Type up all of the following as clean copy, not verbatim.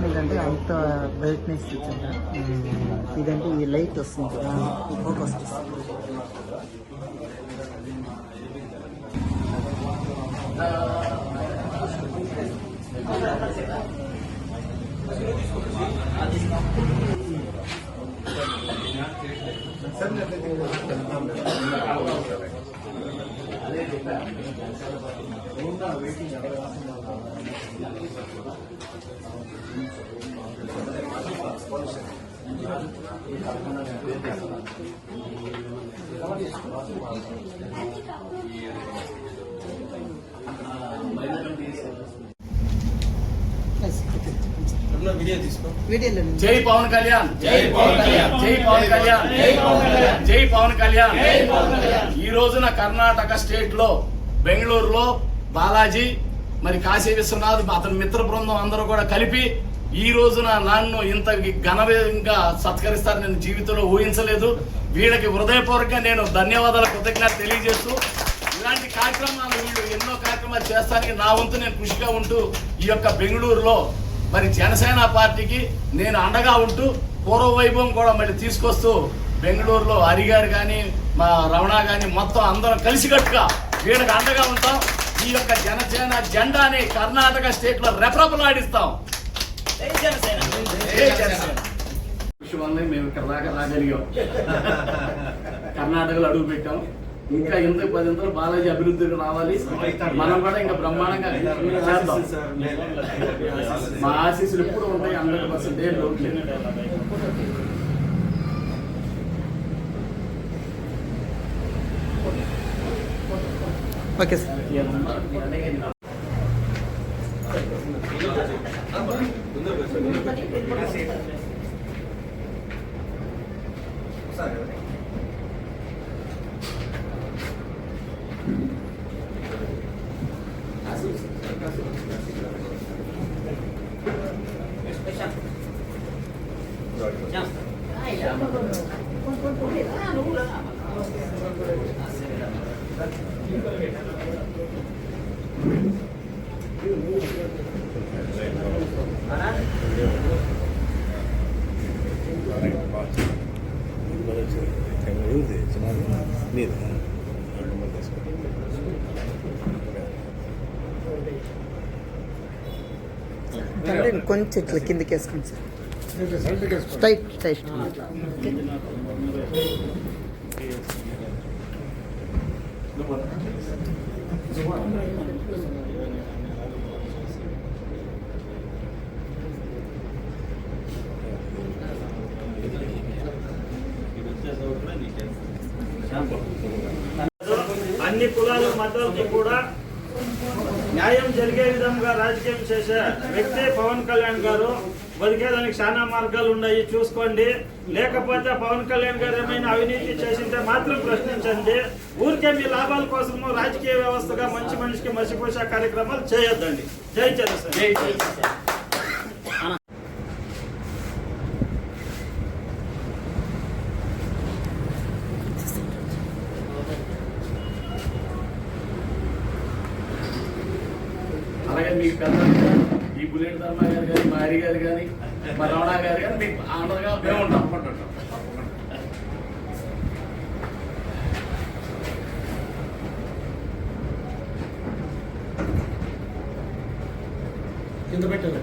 ఏంటంటే అంత బ్రైట్నెస్ ఇచ్చిందా ఇదంటే ఈ లైట్ వస్తుంది కదా ఫోకస్ వస్తుంది. జై పవన్ కళ్యాణ్, జై పవన్ కళ్యాణ్, జై పవన్ కళ్యాణ్, జై పవన్ కళ్యాణ్. ఈ రోజున కర్ణాటక స్టేట్ లో బెంగళూరులో బాలాజీ మరి కాశీ విశ్వనాథ్ అతని మిత్ర బృందం అందరూ కూడా కలిపి ఈ రోజున నన్ను ఇంత ఘనంగా సత్కరిస్తారని నేను జీవితంలో ఊహించలేదు. వీళ్ళకి హృదయపూర్వకంగా నేను ధన్యవాదాలు కృతజ్ఞత తెలియజేస్తూ ఇలాంటి కార్యక్రమాలు వీళ్ళు ఎన్నో కార్యక్రమాలు చేస్తానికి నా వంతు నేను కృషిగా ఉంటూ ఈ యొక్క బెంగళూరులో మరి జనసేన పార్టీకి నేను అండగా ఉంటూ పూర్వ వైభవం కూడా మళ్ళీ తీసుకొస్తూ బెంగళూరులో హరిగారు కానీ మా రమణ కానీ మొత్తం అందరం కలిసికట్టుగా వీళ్ళకి అండగా ఉంటాం. ఈ యొక్క జనసేన జెండాని కర్ణాటక స్టేట్ లో రెపరెపలాడిస్తాం. మేము ఇక్కడ దాకా రాగలిగాం, కర్ణాటకలో అడుగు పెట్టాం. ఇంకా ఇంత 10 బాలాజీ అభివృద్ధికి రావాలి, మనం కూడా ఇంకా బ్రహ్మాండంగా చేద్దాం. మా ఆశీస్సులు ఎప్పుడు ఉంటాయి, 100% ఏం లోటు లేదు. Okay sir. కొంచెం ఇట్లా కిందకి వేసుకోండి సార్, స్ట్రైట్ స్ట్రైట్. అన్ని కులాల మద్దతుకి కూడా న్యాయం జరిగే విధంగా రాజకీయం చేసే వ్యక్తి పవన్ కళ్యాణ్ గారు. బతికేదానికి చాలా మార్గాలు ఉన్నాయి, చూసుకోండి. లేకపోతే పవన్ కళ్యాణ్ గారు ఏమైనా అవినీతి చేసింటే మాత్రం ప్రశ్నించండి. ఊరికే మీ లాభాల కోసము రాజకీయ వ్యవస్థగా మంచి మనిషికి మసిపోసే కార్యక్రమాలు చేయొద్దండి. జై జనసేన. జై జనసేన. అలాగే మీకు పెద్ద ఈ బుల్లెట్ ధర్మ గారు కానీ, మా హరి గారు కానీ, మా రమణ గారు కానీ మీకు ఆనందంగా మేము ఉంటాం. కింద పెట్టారు.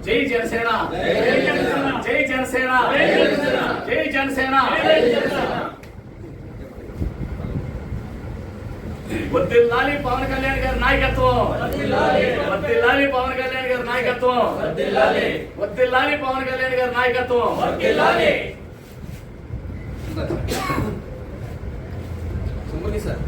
జై జనసేన, జై జనసేన, జై జనసేన. వర్ధిల్లాలి పవన్ కళ్యాణ్ గారి నాయకత్వం, వర్ధిల్లాలి పవన్ కళ్యాణ్ గారి నాయకత్వం, వర్ధిల్లాలి పవన్ కళ్యాణ్ గారి నాయకత్వం. సార్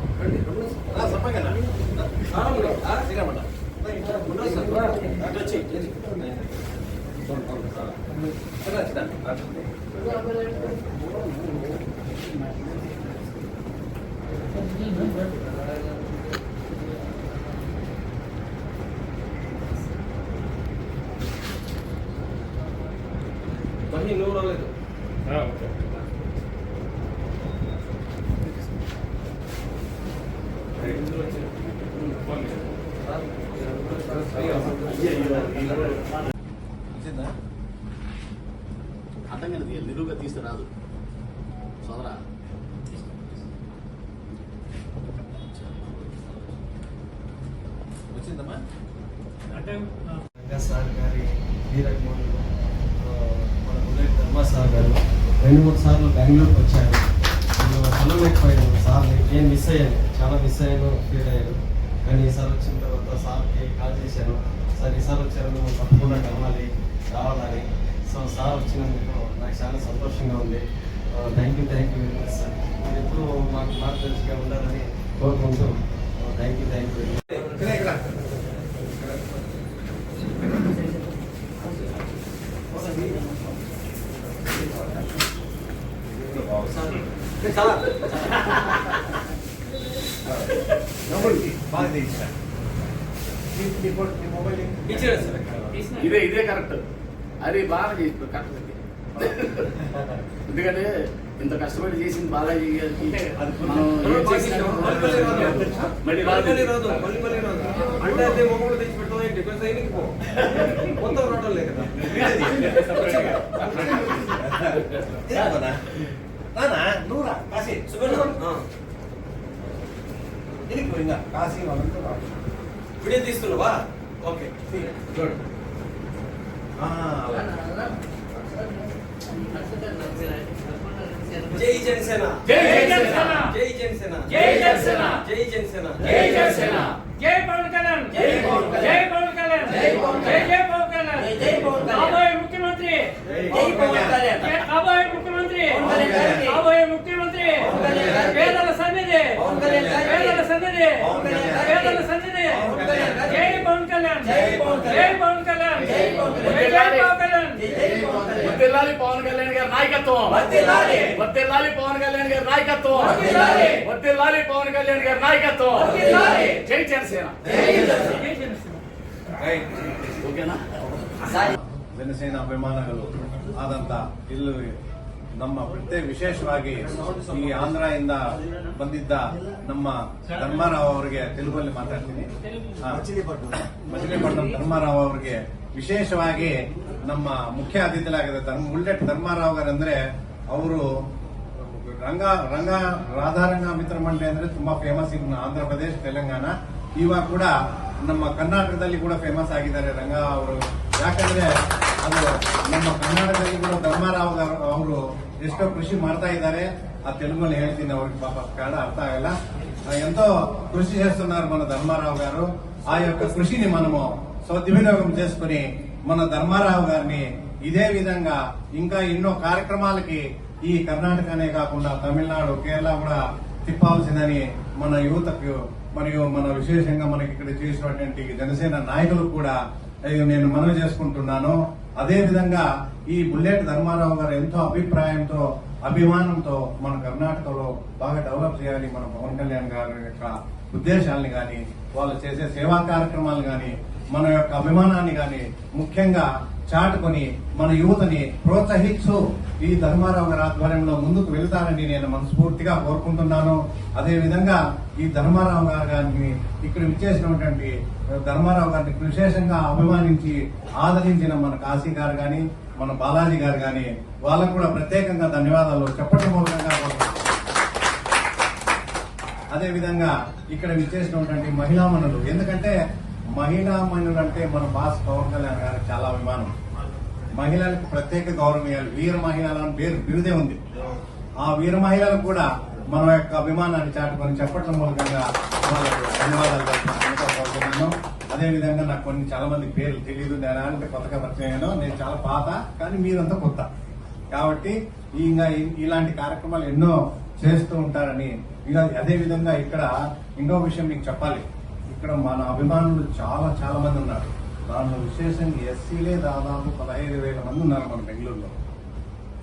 నువ్వు రాలేదు. అర్థం కదా నిలువుగా తీసుకురాదు సోదరా. వచ్చిందమ్మా సార్ గారి వీరమోహన్ మన బుల్లెట్ ధర్మా సార్ గారు 2-3 సార్లు బెంగళూరుకి వచ్చారు. నేను కలవలేకపోయాను సార్ని, నేను మిస్ అయ్యాను, చాలా మిస్ అయ్యాను, ఫీల్ అయ్యాను. కానీ ఈసారి వచ్చిన తర్వాత సార్కి కాల్ చేశాను, సార్ ఈసారి వచ్చారు నువ్వు తప్పకుండా కలవాలి రావాలని. సో సార్ వచ్చినందుకు నాకు చాలా సంతోషంగా ఉంది. Thank you very much sir. మీరు ఎప్పుడు మాకు మార్గదర్శిగా ఉండాలని కోరుకుంటూ థ్యాంక్ యూ వెరీ మచ్. ఇదే కరెక్ట్. అది బాగా చేసి కరెక్ట్. ఎందుకంటే ఇంత కష్టపడి చేసింది బాగా మనం మళ్ళీ అంటే మొక్కలు తెచ్చి పెట్టడం మొత్తం రావడం లేదు కదా. నూరా కాశీ కాశీ వీడియో తీస్తున్నావా? Okay good. జై జనసేన, జై జనసేన, జై జనసేన, జై జనసేన, జై జనసేన, జై జనసేన, జై పవన్ కళ్యాణ్, జై పవన్ కళ్యాణ్, జై పవన్ కళ్యాణ్, జై పవన్ కళ్యాణ్, జై పవన్ కళ్యాణ్, కాబోయే ముఖ్యమంత్రి, జై పవన్ కళ్యాణ్, కాబోయే ముఖ్యమంత్రి, కాబోయే ముఖ్యమంత్రి, పేదల సన్నిధి, పేదల సన్నిధి, పేదల సన్నిధి, జై పవన్ కళ్యాణ్, జై పవన్ కళ్యాణ్, జై పవన్ కళ్యాణ్, వర్ధిల్లాలి పవన్ కళ్యాణ్ గారి నాయకత్వం, వర్ధిల్లాలి పవన్ కళ్యాణ్ గారి నాయకత్వం, వర్ధిల్లాలి పవన్ కళ్యాణ్ గారి నాయకత్వం. జై జనసేన. ಓಕೆನಾ? ಜನಸೇನಾ ಅಭಿಮಾನಿಗಳು ಆದಂತ ಇಲ್ಲಿ ನಮ್ಮ ಪ್ರತ್ಯೇಕ ವಿಶೇಷವಾಗಿ ಈ ಆಂಧ್ರದಿಂದ ಬಂದಿದ್ದ ನಮ್ಮ ಧರ್ಮಾರಾವ್ ಅವರಿಗೆ ತೆಲುಗಲ್ಲಿ ಮಾತಾಡ್ತೀನಿ. ಮಚಿಲಿಪಟ್ಟಣಂ ಧರ್ಮಾರಾವ್ ಅವರಿಗೆ ವಿಶೇಷವಾಗಿ ನಮ್ಮ ಮುಖ್ಯ ಅತಿಥಿಗಳಾಗಿದ್ದ ಬುಲ್ಲೆಟ್ ಧರ್ಮಾರಾವ್ gaರು ಅಂದ್ರೆ ಅವರು ರಂಗ ರಾಧಾರಂಗ ಮಿತ್ರ ಮಂಡಳಿ ಅಂದ್ರೆ ತುಂಬಾ ಫೇಮಸ್ ಇನ್ನು ಆಂಧ್ರ ಪ್ರದೇಶ ತೆಲಂಗಾಣ ಇವಾಗ ಕೂಡ ನಮ್ಮ ಕರ್ನಾಟಕದಲ್ಲಿ ಕೂಡ ಫೇಮಸ್ ಆಗಿದ್ದಾರೆ ರಂಗ ಅವರು. ಯಾಕಂದ್ರೆ ಅದು ನಮ್ಮ ಕರ್ನಾಟಕದಲ್ಲಿ ಕೂಡ ಧರ್ಮಾರಾವ್ ಅವರು ಎಷ್ಟೋ ಕೃಷಿ ಮಾಡ್ತಾ ఇದ್ದಾರೆ. ఆ తెలుగులో ಹೇಳ್ತೀನಿ ಅವ್ರಿಗೆ పాప కన్నడ అర్థం ಆಗಲ್ಲ. ఎంతో కృషి చేస్తున్నారు మన ధర్మారావు గారు. ఆ యొక్క కృషిని మనము సద్వినియోగం చేసుకుని మన ధర్మారావు గారిని ఇదే విధంగా ఇంకా ఎన్నో కార్యక్రమాలకి ఈ కర్ణాటకనే కాకుండా తమిళనాడు కేరళ కూడా తిప్పాల్సిందని మన యువతకు మరియు మన విశేషంగా మనకి ఇక్కడ చేసినటువంటి జనసేన నాయకులకు కూడా నేను మనవి చేసుకుంటున్నాను. అదే విధంగా ఈ బుల్లెట్ ధర్మారావు గారు ఎంతో అభిప్రాయంతో అభిమానంతో మన కర్ణాటకలో బాగా డెవలప్ చేయాలి మన పవన్ కళ్యాణ్ గారి యొక్క ఉద్దేశాలని గాని వాళ్ళు చేసే సేవా కార్యక్రమాలు గాని మన యొక్క అభిమానాన్ని గాని ముఖ్యంగా చాటుకొని మన యువతని ప్రోత్సహిస్తూ ఈ ధర్మారావు గారి ఆధ్వర్యంలో ముందుకు వెళ్తారని నేను మనస్ఫూర్తిగా కోరుకుంటున్నాను. అదే విధంగా ఈ ధర్మారావు గారిని ఇక్కడ విచ్చేసినటువంటి ధర్మారావు గారిని విశేషంగా అభిమానించి ఆదరించిన మన కాశీ గారు గాని మన బాలాజీ గారు గాని వాళ్ళకు కూడా ప్రత్యేకంగా ధన్యవాదాలు చెప్పడం మూలంగా. అదే విధంగా ఇక్కడ విచ్చేసినటువంటి మహిళామణులు, ఎందుకంటే మహిళామణులు అంటే మన బాస్ పవన్ కళ్యాణ్ గారికి చాలా అభిమానం. మహిళలకు ప్రత్యేక గౌరవం ఇవ్వాలి. వీర మహిళలను బిరుదే ఉంది. ఆ వీర మహిళలకు కూడా మన యొక్క అభిమానాన్ని చాటుకొని చెప్పడం మూలంగా వాళ్ళకు ధన్యవాదాలు తెలుపుతున్నాను. అదే విధంగా నాకు కొన్ని చాలా మంది పేర్లు తెలియదు, నేను కొత్తగా పరిచయం, నేను చాలా పాత కానీ మీరంతా కొత్త కాబట్టి ఇంకా ఇలాంటి కార్యక్రమాలు ఎన్నో చేస్తూ ఉంటారని. అదే విధంగా ఇక్కడ ఇంకో విషయం మీకు చెప్పాలి. ఇక్కడ ఇక్కడ మన అభిమానులు చాలా చాలా మంది ఉన్నారు. దాంట్లో విశేషంగా ఎస్సీలే దాదాపు 15,000 మంది ఉన్నారు మన బెంగళూరులో.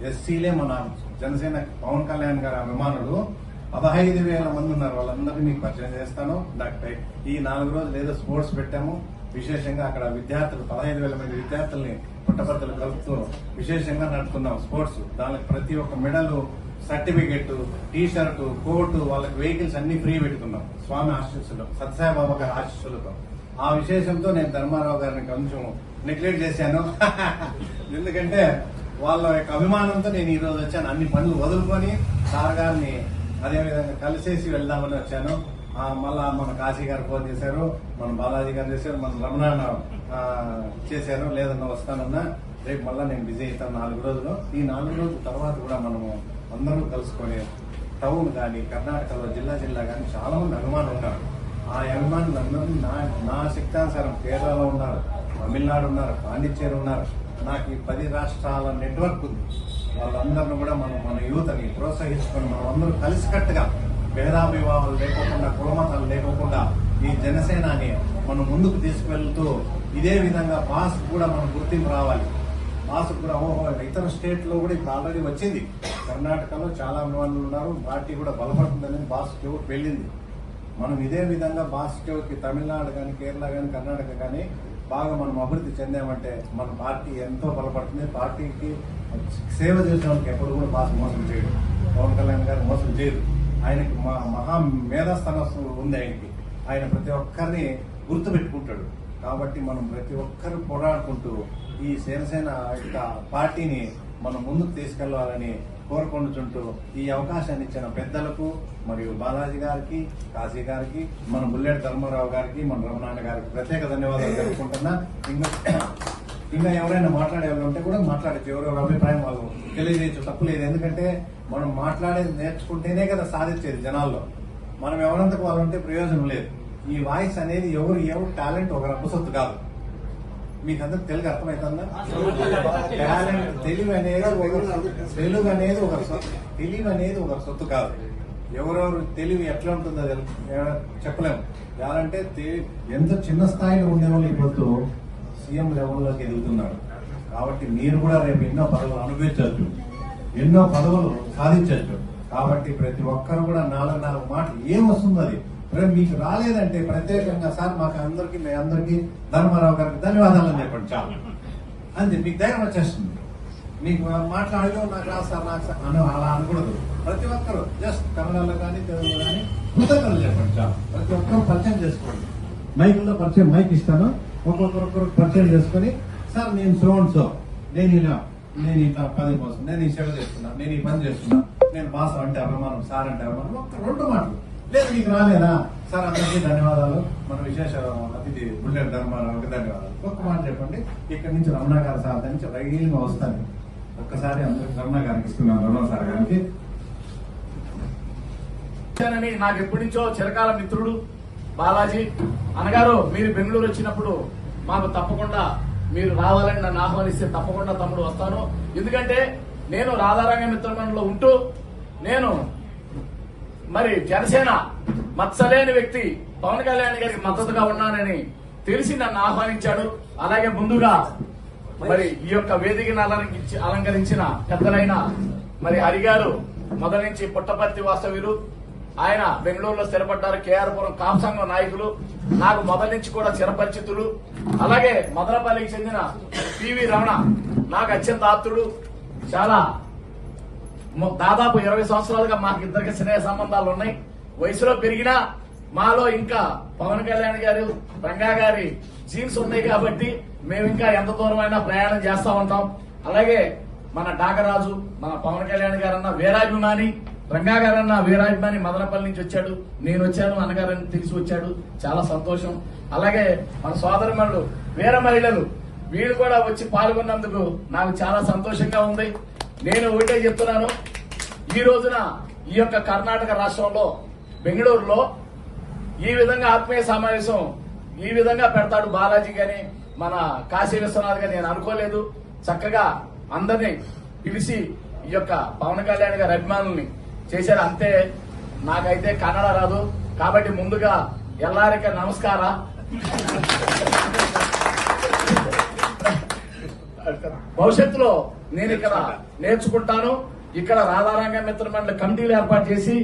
ఎస్సీలే మన జనసేన పవన్ కళ్యాణ్ గారి అభిమానులు 15,000 మంది ఉన్నారు. వాళ్ళందరినీ మీకు పరిచయం చేస్తాను. ఈ 4 రోజులు ఏదో స్పోర్ట్స్ పెట్టాము. విశేషంగా అక్కడ విద్యార్థులు 15,000 మంది విద్యార్థుల్ని పుట్టపర్తులు కలుపుతూ విశేషంగా నడుపుతున్నాం స్పోర్ట్స్. దానికి ప్రతి ఒక్క medal, certificate, T shirt, coat, వాళ్ళకి వెహికల్స్ అన్ని ఫ్రీ పెట్టుకున్నాం స్వామి ఆశీస్సులు, సత్యసాయిబాబా గారి ఆశీస్సులతో. ఆ విశేషంతో నేను ధర్మారావు గారిని కొంచెం నెగ్లెక్ట్ చేశాను. ఎందుకంటే వాళ్ళ యొక్క అభిమానంతో నేను ఈ రోజు వచ్చాను. అన్ని పనులు వదులుకొని సార్ గారిని అదేవిధంగా కలిసేసి వెళ్దామని వచ్చాను. మళ్ళా మన కాశీ గారు ఫోన్ చేశారు, మన బాలాజీ గారు చేశారు, మన రమణ చేశారు. లేదన్నా వస్తానన్నా, రేపు మళ్ళా నేను బిజీ అవుతాను 4 రోజులు. ఈ 4 రోజుల తర్వాత కూడా మనము అందరూ కలుసుకొని టౌన్ కానీ కర్ణాటకలో జిల్లా కానీ చాలా మంది అభిమానులు ఉన్నారు. ఆ అభిమానులందరూ నా శక్తానుసారం కేరళలో ఉన్నారు, తమిళనాడు ఉన్నారు, పాండిచ్చేరి ఉన్నారు. నాకు ఈ 10 రాష్ట్రాల నెట్వర్క్ ఉంది. వాళ్ళందరినీ కూడా మన యువతని ప్రోత్సహించుకొని మనం అందరూ కలిసికట్టుగా భేదాభిభావాలు లేకోకుండా, కులమతాలు లేకోకుండా ఈ జనసేనని మనం ముందుకు తీసుకువెళ్తూ ఇదే విధంగా బాస్ కూడా మనం గుర్తింపు రావాలి. బాస్ కూడా ఇతర స్టేట్ లో కూడా ఇప్పుడు ఆల్రెడీ వచ్చింది. కర్ణాటకలో చాలా అభిమానులు ఉన్నారు. పార్టీ కూడా బలపడుతుందని బాస్ చోటు వెళ్ళింది. మనం ఇదే విధంగా బాస్ చోటుకి తమిళనాడు కానీ, కేరళ కానీ, కర్ణాటక కానీ బాగా మనం అభివృద్ధి చెందామంటే మన పార్టీ ఎంతో బలపడుతుంది. పార్టీకి సేవ చేసిన వాళ్ళకి ఎప్పుడు కూడా బాస్ మోసం చేయడు. పవన్ కళ్యాణ్ గారు మోసం చేయరు. ఆయనకి మహా మేధాస్థానస్తు ఉంది ఆయనకి. ఆయన ప్రతి ఒక్కరిని గుర్తు పెట్టుకుంటాడు. కాబట్టి మనం ప్రతి ఒక్కరు పోరాడుకుంటూ ఈ జనసేన యొక్క పార్టీని మనం ముందుకు తీసుకెళ్లాలని కోరుకుంటుంటూ ఈ అవకాశాన్ని ఇచ్చిన పెద్దలకు మరియు బాలాజీ గారికి, కాశీ గారికి, మన బుల్లెట్ ధర్మారావు గారికి, మన రమణాన్న గారికి ప్రత్యేక ధన్యవాదాలు తెలుపుకుంటున్నా. ఇంకా ఎవరైనా మాట్లాడే వాళ్ళు ఉంటే కూడా మాట్లాడచ్చు. ఎవరెవరి అభిప్రాయం వాళ్ళు తెలియజేయచ్చు, తప్పు లేదు. ఎందుకంటే మనం మాట్లాడేది నేర్చుకుంటేనే కదా సాధించేది జనాల్లో. మనం ఎవరంతకు వాళ్ళు ఉంటే ప్రయోజనం లేదు. ఈ వాయిస్ అనేది ఎవరు టాలెంట్ ఒక రబ్బసొత్తు కాదు. మీకు అందరికి తెలుగు అర్థమవుతుందా? టాలెంట్ తెలివి అనేది ఒక సొత్తు కాదు. ఎవరెవరు తెలివి ఎట్లా ఉంటుందో చెప్పలేము. ఎలాంటే ఎంత చిన్న స్థాయిలో ఉండేవాళ్ళు ఇప్పుడు సీఎం లెవెల్లోకి ఎదుగుతున్నారు. కాబట్టి మీరు కూడా రేపు ఎన్నో పదవులు అనుభవించవచ్చు, ఎన్నో పదవులు సాధించవచ్చు. కాబట్టి ప్రతి ఒక్కరు కూడా 4 మాటలు ఏం వస్తుంది అది మీకు రాలేదంటే ప్రత్యేకంగా సార్ మాకు మీ అందరికీ ధర్మారావు గారికి ధన్యవాదాలు అని చెప్పండి. చాలా అంతే, మీకు ధైర్యం వచ్చేస్తుంది. మీకు మాట్లాడో నాకు రాదు సార్, నాకు అని అలా అనకూడదు. ప్రతి ఒక్కరు జస్ట్ కన్నడలో కానీ తెలుగులో కానీ కృతజ్ఞతలు చెప్పండి. చాలా ప్రతి ఒక్కరు పరిచయం చేసుకోండి. మైకుల్లో పరిచయం, మైక్ ఇస్తాను, ఒక్కొక్కరు పరిచయం చేసుకొని సార్ నేను సో నేను ఇట్లా పని కోసం నేను ఈ సేవ చేస్తున్నా, నేను ఈ పని చేస్తున్నా, నేను బాస్ అంటే అభిమానం, సార్ అంటే అభిమానం. 2 మాటలు లేదు మీకు రాలేదా సార్, అందరికీ ధన్యవాదాలు. మన విశేష అతిథి బుల్లెట్ ధర్మారావుకి ధన్యవాదాలు. ఒక్క మాట చెప్పండి. ఇక్కడి నుంచి రమణ గారి సార్ నుంచి రైలుగా వస్తాను. ఒక్కసారి అందరికి రమణ గారికి ఇస్తున్నాను, రమణ సార్ గారికి. నాకు ఎప్పటి నుంచో చిరకాల మిత్రుడు బాలాజీ అన్నగారు, మీరు బెంగళూరు వచ్చినప్పుడు మాకు తప్పకుండా మీరు రావాలని నన్ను ఆహ్వానిస్తే తప్పకుండా తమ్ముడు వస్తాను. ఎందుకంటే నేను రాధారంగ మిత్రమండలిలో ఉంటూ నేను మరి జనసేన మత్సలేని వ్యక్తి పవన్ కళ్యాణ్ గారికి మద్దతుగా ఉన్నానని తెలిసి నన్ను ఆహ్వానించాడు. అలాగే ముందుగా మరి ఈ యొక్క వేదికను అలంకరించిన పెద్దలైన మరి హరిగారు మొదటి నుంచి పుట్టపర్తి వాస్తవ్యులు, ఆయన బెంగళూరులో స్థిరపడ్డారు. కేఆర్పురం కాపు సంఘం నాయకులు, నాకు మొదటి నుంచి కూడా చిరపరిచితులు. అలాగే మదనపల్లికి చెందిన పివి రమణ నాకు అత్యంత ఆప్తుడు. చాలా దాదాపు 20 సంవత్సరాలుగా మాకు ఇద్దరికి స్నేహ సంబంధాలు ఉన్నాయి. వయసులో పెరిగినా మాలో ఇంకా పవన్ కళ్యాణ్ గారు, రంగా గారి జీన్స్ ఉన్నాయి కాబట్టి మేము ఇంకా ఎంత దూరమైనా ప్రయాణం చేస్తా ఉంటాం. అలాగే మన డాకరాజు, మన పవన్ కళ్యాణ్ గారన్న వీరాభిమాని, రంగా గారన్న వీరాభిమాని మదనపల్లి నుంచి వచ్చాడు. నేను వచ్చాను, అన్నగారని తెలిసి వచ్చాడు. చాలా సంతోషం. అలాగే మన సోదరిమణులు వీర మహిళలు వీళ్ళు కూడా వచ్చి పాల్గొన్నందుకు నాకు చాలా సంతోషంగా ఉంది. నేను ఒకటే చెప్తున్నాను, ఈ రోజున ఈ యొక్క కర్ణాటక రాష్ట్రంలో బెంగళూరులో ఈ విధంగా ఆత్మీయ సమావేశం ఈ విధంగా పెడతాడు బాలాజీ గాని, మన కాశీ విశ్వనాథ్ గాని నేను అనుకోలేదు. చక్కగా అందరినీ పిలిచి ఈ యొక్క పవన్ కళ్యాణ్ గారి అభిమానుల్ని చేశారు. అంతే, నాకైతే కన్నడ రాదు కాబట్టి ముందుగా ఎల్లారిక నమస్కార. భవిష్యత్తులో నేను ఇక్కడ నేర్చుకుంటాను. ఇక్కడ రాధారంగ మిత్ర మండలి కమిటీలు ఏర్పాటు చేసి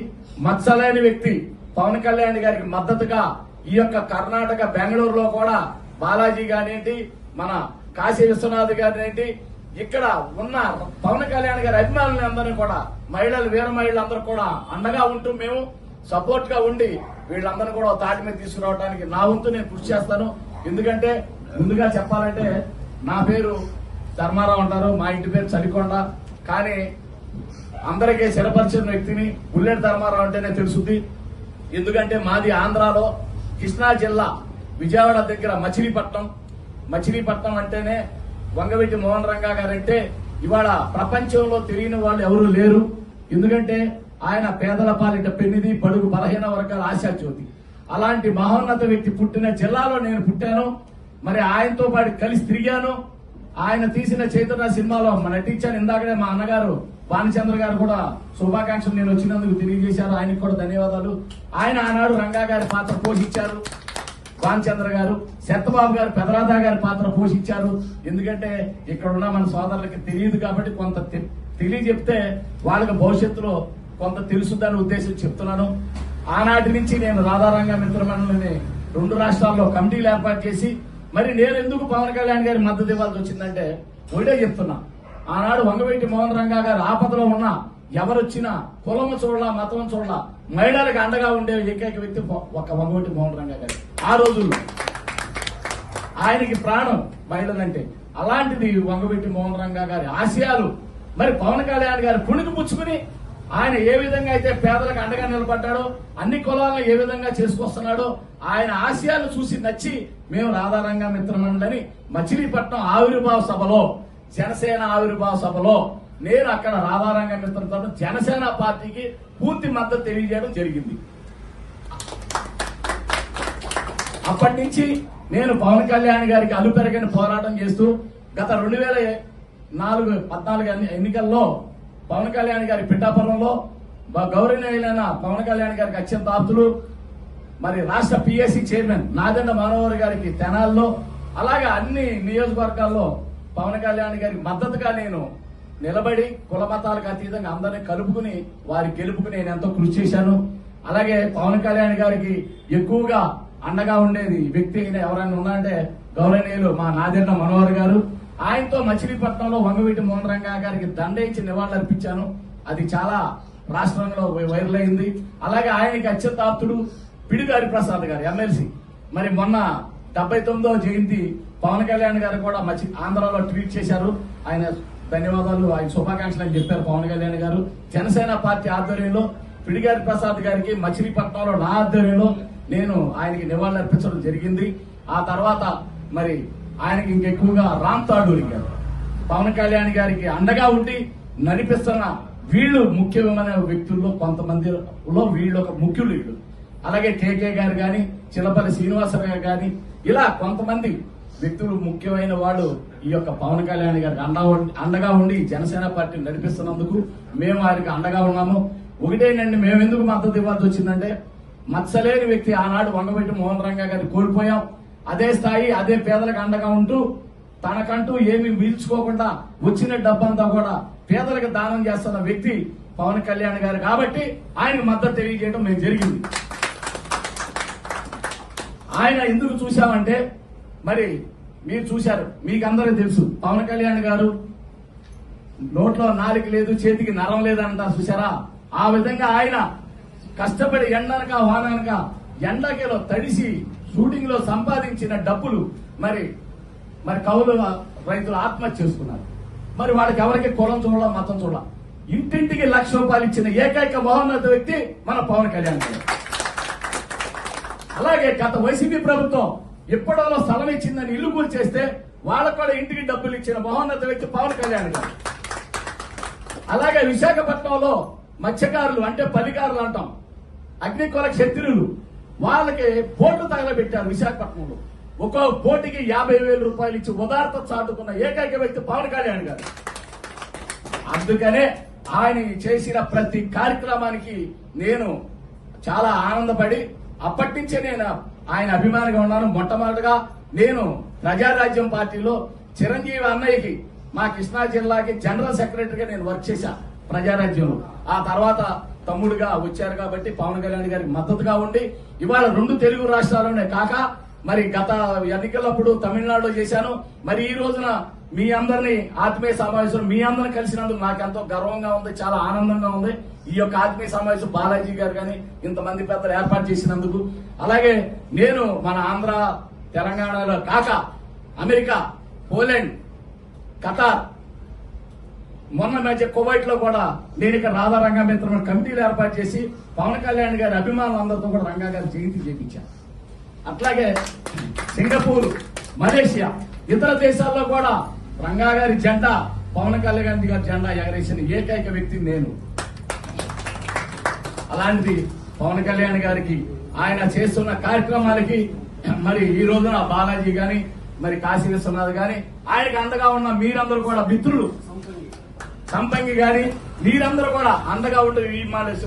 మచ్చలేని వ్యక్తి పవన్ కళ్యాణ్ గారికి మద్దతుగా ఈ యొక్క కర్ణాటక బెంగళూరులో కూడా బాలాజీ గారేంటి, మన కాశీ విశ్వనాథ్ గారేంటి, ఇక్కడ ఉన్న పవన్ కళ్యాణ్ గారి అభిమానులందరినీ కూడా మహిళలు, వీర మహిళలందరూ కూడా అండగా ఉంటూ మేము సపోర్ట్ గా ఉండి వీళ్ళందరినీ కూడా తాటి మీద తీసుకురావడానికి నా వంతు నేను కృషి చేస్తాను. ఎందుకంటే ముందుగా చెప్పాలంటే నా పేరు ధర్మారావు అంటారు, మా ఇంటి పేరు చలికొండ. కానీ అందరికీ స్థిరపరిచిన వ్యక్తిని బుల్లెట్ ధర్మారావు అంటేనే తెలుసుద్ది. ఎందుకంటే మాది ఆంధ్రాలో కృష్ణా జిల్లా విజయవాడ దగ్గర మచిలీపట్నం అంటేనే వంగవీటి మోహన్ రంగా గారంటే ఇవాళ ప్రపంచంలో తెలియని వాళ్ళు ఎవరూ లేరు. ఎందుకంటే ఆయన పేదల పాలిట పెన్నిది, బడుగు బలహీన వర్గాల ఆశాజ్యోతి. అలాంటి మహోన్నత వ్యక్తి పుట్టిన జిల్లాలో నేను పుట్టాను. మరి ఆయనతో పాటు కలిసి తిరిగాను. ఆయన తీసిన చైతన్య సినిమాలో నటించాను. ఇందాకనే మా అన్నగారు భానుచంద్ర గారు కూడా శుభాకాంక్షలు నేను వచ్చినందుకు తెలియజేశారు. ఆయనకు కూడా ధన్యవాదాలు. ఆయన ఆనాడు రంగా గారి పాత్ర పోషించారు. భానుచంద్ర గారు, శరత్బాబు గారు, పెదరాధా గారి పాత్ర పోషించారు. ఎందుకంటే ఇక్కడ ఉన్న మన సోదరులకి తెలియదు కాబట్టి కొంత తెలియజెప్తే వాళ్ళకి భవిష్యత్తులో కొంత తెలుసుదని ఉద్దేశం చెప్తున్నాను. ఆనాటి నుంచి నేను రాధారంగ మిత్ర మండలిని 2 రాష్ట్రాల్లో కమిటీలు ఏర్పాటు చేసి మరి నేను ఎందుకు పవన్ కళ్యాణ్ గారి మద్దతు ఇవ్వాల్సి వచ్చిందంటే ఒకటే చెప్తున్నా. ఆనాడు వంగవీటి మోహన్ రంగా గారు ఆపదలో ఉన్న ఎవరొచ్చినా కులము చూడలా, మతం చూడలా, మహిళలకు అండగా ఉండే ఏకైక వ్యక్తి ఒక వంగవీటి మోహన్ రంగా గారు. ఆ రోజుల్లో ఆయనకి ప్రాణం మహిళలంటే. అలాంటిది వంగవీటి మోహన్ రంగా గారి ఆశయాలు మరి పవన్ కళ్యాణ్ గారు పుణికి పుచ్చుకుని ఆయన ఏ విధంగా అయితే పేదలకు అండగా నిలబడ్డాడో, అన్ని కులాలను ఏ విధంగా చేసుకొస్తున్నాడో ఆయన ఆశయాలు చూసి నచ్చి మేము రాధారంగ మిత్ర మండలిని మచిలీపట్నం ఆవిర్భావ సభలో, జనసేన ఆవిర్భావ సభలో నేను అక్కడ రాధారంగ మిత్రతో జనసేన పార్టీకి పూర్తి మద్దతు తెలియజేయడం జరిగింది. అప్పటి నుంచి నేను పవన్ కళ్యాణ్ గారికి అలుపెరగని పోరాటం చేస్తూ గత 2014 ఎన్నికల్లో పవన్ కళ్యాణ్ గారి పిఠాపురంలో గౌరవనీయులైన పవన్ కళ్యాణ్ గారికి అత్యంత ఆప్తులు మరి రాష్ట్ర పిఎస్సి చైర్మన్ నాదెండ్ల మనోహర్ గారికి తెనాల్లో, అలాగే అన్ని నియోజకవర్గాల్లో పవన్ కళ్యాణ్ గారికి మద్దతుగా నేను నిలబడి కుల మతాలకు అతీతంగా అందరినీ కలుపుకుని వారి గెలుపుకు నేను ఎంతో కృషి చేశాను. అలాగే పవన్ కళ్యాణ్ గారికి ఎక్కువగా అండగా ఉండేది వ్యక్తి ఎవరైనా ఉన్నారంటే గౌరవనీయులు మా నాదెండ్ల మనోహర్ గారు. ఆయనతో మచిలీపట్నంలో వంగవీటి మోహన్ రంగా గారికి దండ ఇచ్చి నివాళులర్పించాను. అది చాలా రాష్ట్రంలో వైరల్ అయింది. అలాగే ఆయనకి అత్యంత ఆప్తుడు పిడిగి హరిప్రసాద్ గారు ఎమ్మెల్సీ. మరి మొన్న 79వ జయంతి పవన్ కళ్యాణ్ గారు కూడా ఆంధ్రాలో ట్వీట్ చేశారు. ఆయన ధన్యవాదాలు, ఆయన శుభాకాంక్షలు అని చెప్పారు పవన్ కళ్యాణ్ గారు. జనసేన పార్టీ ఆధ్వర్యంలో పిడిగి హరిప్రసాద్ గారికి మచిలీపట్నంలో నా ఆధ్వర్యంలో నేను ఆయనకి నివాళులు అర్పించడం జరిగింది. ఆ తర్వాత మరి ఆయనకి ఇంకెక్కువగా రామ్ తాడూరి గారు పవన్ కళ్యాణ్ గారికి అండగా ఉండి నడిపిస్తున్న వీళ్ళు ముఖ్యమైన వ్యక్తుల్లో కొంతమందిలో వీళ్ళు ఒక ముఖ్యులు వీళ్ళు. అలాగే కేకే గారు గాని, చిలపల్లి శ్రీనివాసరావు గారు గాని, ఇలా కొంతమంది వ్యక్తులు ముఖ్యమైన వాళ్ళు ఈ యొక్క పవన్ కళ్యాణ్ గారికి అండగా ఉండి జనసేన పార్టీని నడిపిస్తున్నందుకు మేము వారికి అండగా ఉన్నాము. ఒకటేనండి, మేము ఎందుకు మద్దతు ఇవ్వాల్సి వచ్చిందంటే మత్సలేని వ్యక్తి ఆనాడు వంగవీటి మోహన్ రంగా గారిని కోల్పోయాం. అదే స్థాయి, అదే పేదలకు అండగా ఉంటూ తనకంటూ ఏమీ వీల్చుకోకుండా వచ్చిన డబ్బంతా కూడా పేదలకు దానం చేస్తున్న వ్యక్తి పవన్ కళ్యాణ్ గారు. కాబట్టి ఆయనకు మద్దతు తెలియజేయడం మేము జరిగింది. ఆయన ఎందుకు చూశామంటే మరి మీరు చూశారు, మీకు అందరికీ తెలుసు పవన్ కళ్యాణ్ గారు నోట్లో నాలుక లేదు, చేతికి నరం లేదంటారు చూసారా. ఆ విధంగా ఆయన కష్టపడి ఎండనక వాననక ఎండకిలో తడిసి షూటింగ్ లో సంపాదించిన డబ్బులు మరి కౌలు రైతులు ఆత్మహత్య చేసుకున్నారు. మరి వాళ్ళకి ఎవరికి కులం చూడాల, మతం చూడాల, ఇంటింటికి ₹1,00,000 ఇచ్చిన ఏకైక మహోన్నత వ్యక్తి మన పవన్ కళ్యాణ్ గారు. అలాగే గత వైసీపీ ప్రభుత్వం ఇప్పటిలో స్థలం ఇచ్చిందని ఇల్లు కూల్చేస్తే వాళ్ళకు కూడా ఇంటికి డబ్బులు ఇచ్చిన మహోన్నత వ్యక్తి పవన్ కళ్యాణ్ గారు. అలాగే విశాఖపట్నంలో మత్స్యకారులు అంటే పల్లికారులు అంటాం, అగ్నికుల క్షత్రియులు, వాళ్ళకి బోట్లు తగలబెట్టారు విశాఖపట్నంలో. ఒక్కో బోటికి ₹50,000 ఇచ్చి ఉదారత చాటుకున్న ఏకైక వ్యక్తి పవన్ కళ్యాణ్ గారు. అందుకనే ఆయన చేసిన ప్రతి కార్యక్రమానికి నేను చాలా ఆనందపడి అప్పటి నుంచే నేను ఆయన అభిమానిగా ఉన్నాను. మొట్టమొదటిగా నేను ప్రజారాజ్యం పార్టీలో చిరంజీవి అన్నయ్యకి మా కృష్ణా జిల్లాకి జనరల్ సెక్రటరీగా నేను వర్క్ చేశా ప్రజారాజ్యంలో. ఆ తర్వాత తమ్ముడుగా వచ్చారు కాబట్టి పవన్ కళ్యాణ్ గారికి మద్దతుగా ఉండి ఇవాళ 2 తెలుగు రాష్ట్రాల్లోనే కాక మరి గత ఎన్నికలప్పుడు తమిళనాడులో చేశాను. మరి ఈ రోజున మీ అందరినీ ఆత్మీయ సమావేశం మీ అందరిని కలిసినందుకు నాకు ఎంతో గర్వంగా ఉంది, చాలా ఆనందంగా ఉంది. ఈ యొక్క ఆత్మీయ సమావేశం బాలాజీ గారు కానీ ఇంతమంది పెద్దలు ఏర్పాటు చేసినందుకు. అలాగే నేను మన ఆంధ్ర తెలంగాణలో కాక అమెరికా, పోలాండ్, ఖతార్, మొన్న మధ్య కువైట్ లో కూడా నేను ఇక్కడ రాధా రంగా మిత్రం కమిటీలు ఏర్పాటు చేసి పవన్ కళ్యాణ్ గారి అభిమానులందరితో కూడా రంగా గారి జయంతి చేయించాను. అట్లాగే సింగపూర్, మలేషియా, ఇతర దేశాల్లో కూడా రంగా గారి జెండా, పవన్ కళ్యాణ్ గారి జెండా ఎగరేసిన ఏకైక వ్యక్తి నేను. అలాంటి పవన్ కళ్యాణ్ గారికి ఆయన చేస్తున్న కార్యక్రమాలకి మరి ఈ రోజున బాలాజీ గాని మరి కాశీ విశ్వనాథ్ గాని ఆయనకు అండగా ఉన్న మీరందరూ కూడా మిత్రులు సంపంగి గాని మీరందరూ కూడా అండగా ఉండండి.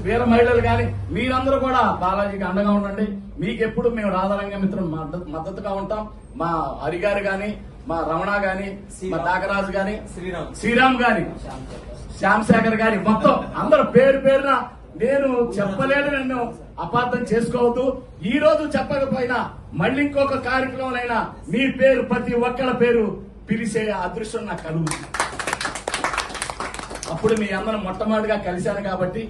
వీర మహిళలు గాని మీరందరూ కూడా బాలాజీకి అండగా ఉండండి. మీకు ఎప్పుడు మేము రాధారంగ మిత్రం మద్దతుగా ఉంటాం. మా హరిగారు గాని, మా రమణ గాని, మా దాగరాజు గాని, శ్రీరామ్ గాని, శ్యామ్ శేఖర్ గాని మొత్తం అందరూ పేరు పేరున నేను చెప్పలేను, నన్ను అపార్థం చేసుకోవద్దు. ఈ రోజు చెప్పకపోయినా మళ్ళీ ఇంకొక కార్యక్రమం మీ పేరు ప్రతి ఒక్కళ్ళ పేరు పిలిచే అదృష్టం నాకు కలుగుతుంది. అప్పుడు మీ అందరం మొట్టమొదటిగా కలిశాను కాబట్టి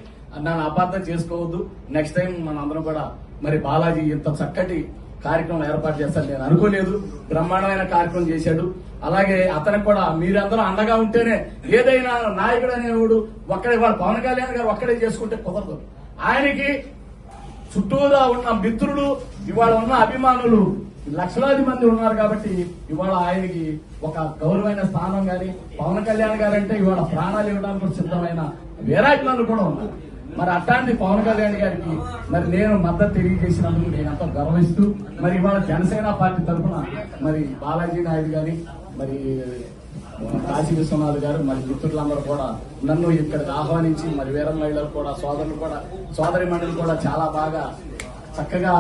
నన్ను అపార్థం చేసుకోవద్దు. నెక్స్ట్ టైం మన అందరం కూడా మరి బాలాజీ ఇంత చక్కటి కార్యక్రమం ఏర్పాటు చేస్తాడు నేను అనుకోలేదు. బ్రహ్మాండమైన కార్యక్రమం చేశాడు. అలాగే అతనికి కూడా మీరందరూ అండగా ఉంటేనే ఏదైనా నాయకుడు అనేవాడు ఒక్కడే, వాడు పవన్ కళ్యాణ్ గారు ఒక్కడే చేసుకుంటే కుదరదు. ఆయనకి చుట్టూరా ఉన్న మిత్రులు, ఇవాళ ఉన్న అభిమానులు లక్షలాది మంది ఉన్నారు కాబట్టి ఇవాళ ఆయనకి ఒక గౌరవమైన స్థానం గాని, పవన్ కళ్యాణ్ గారు అంటే ఇవాళ ప్రాణాలు ఇవ్వడానికి సిద్ధమైన వీరాభిమానులు కూడా ఉన్నారు. మరి అట్లాంటి పవన్ కళ్యాణ్ గారికి మరి నేను మద్దతు తెలియజేసినందుకు నేను ఎంతో గర్విస్తూ మరి ఇవాళ జనసేన పార్టీ తరఫున మరి బాలాజీ నాయుడు గారి, మరి కాశీ విశ్వనాథ్ గారు, మరి మిత్రులందరూ కూడా నన్ను ఇక్కడికి ఆహ్వానించి మరి వీర మహిళలు కూడా సోదరులు కూడా సోదరి మండలి కూడా చాలా బాగా చక్కగా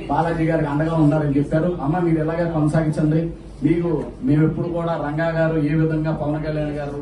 బాలాజీ గారికి అండగా ఉన్నారని చెప్పారు. అమ్మ మీరు ఇలాగే కొనసాగించండి. మీకు మేము ఎప్పుడు కూడా రంగా గారు ఏ విధంగా పవన్ కళ్యాణ్ గారు